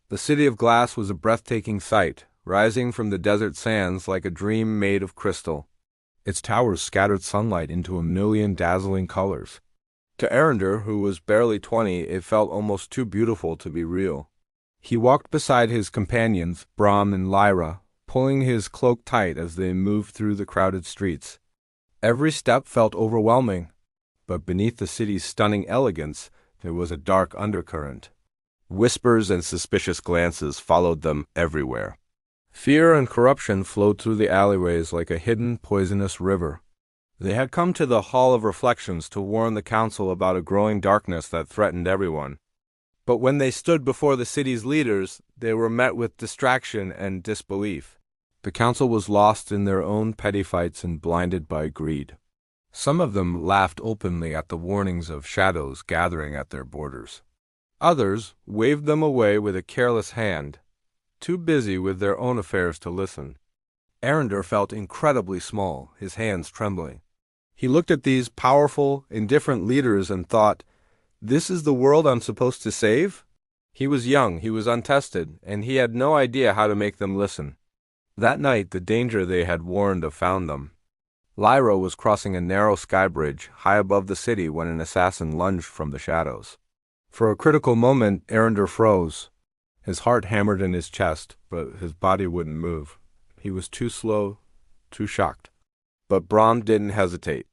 The city of glass was a breathtaking sight, rising from the desert sands like a dream made of crystal. Its towers scattered sunlight into a million dazzling colors. To Arender, who was barely 20, it felt almost too beautiful to be real. He walked beside his companions, Brahm and Lyra, pulling his cloak tight as they moved through the crowded streets. Every step felt overwhelming, but beneath the city's stunning elegance, there was a dark undercurrent. Whispers and suspicious glances followed them everywhere. Fear and corruption flowed through the alleyways like a hidden, poisonous river. They had come to the Hall of Reflections to warn the council about a growing darkness that threatened everyone. But when they stood before the city's leaders, they were met with distraction and disbelief. The council was lost in their own petty fights and blinded by greed. Some of them laughed openly at the warnings of shadows gathering at their borders. Others waved them away with a careless hand, too busy with their own affairs to listen. Arender felt incredibly small, his hands trembling. He looked at these powerful, indifferent leaders and thought, "This is the world I'm supposed to save?" He was young, he was untested, and he had no idea how to make them listen. That night, the danger they had warned of found them. Lyra was crossing a narrow sky bridge high above the city when an assassin lunged from the shadows. For a critical moment, Arender froze. His heart hammered in his chest, but his body wouldn't move. He was too slow, too shocked. But Brahm didn't hesitate.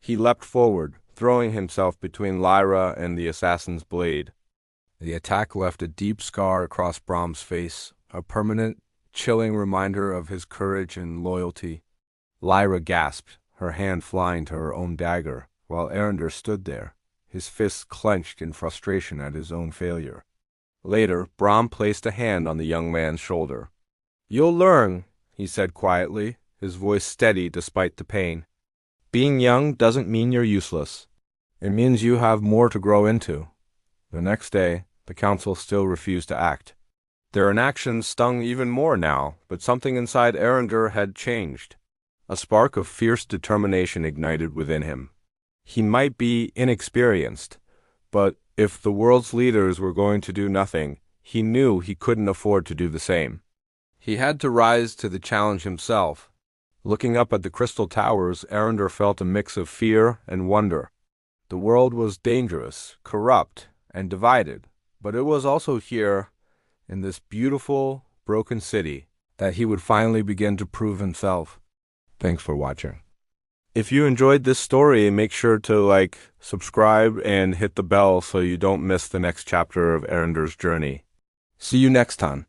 He leapt forward, throwing himself between Lyra and the assassin's blade. The attack left a deep scar across Brahm's face, a permanent, chilling reminder of his courage and loyalty. Lyra gasped, her hand flying to her own dagger, while Arender stood there, his fists clenched in frustration at his own failure. Later, Brahm placed a hand on the young man's shoulder. "You'll learn," he said quietly, his voice steady despite the pain. "Being young doesn't mean you're useless. It means you have more to grow into." The next day, the council still refused to act. Their inaction stung even more now, but something inside Arender had changed. A spark of fierce determination ignited within him. He might be inexperienced, but if the world's leaders were going to do nothing, he knew he couldn't afford to do the same. He had to rise to the challenge himself. Looking up at the crystal towers, Arender felt a mix of fear and wonder. The world was dangerous, corrupt, and divided, but it was also here, in this beautiful, broken city, that he would finally begin to prove himself. Thanks for watching. If you enjoyed this story, make sure to subscribe, and hit the bell so you don't miss the next chapter of Arender's journey. See you next time.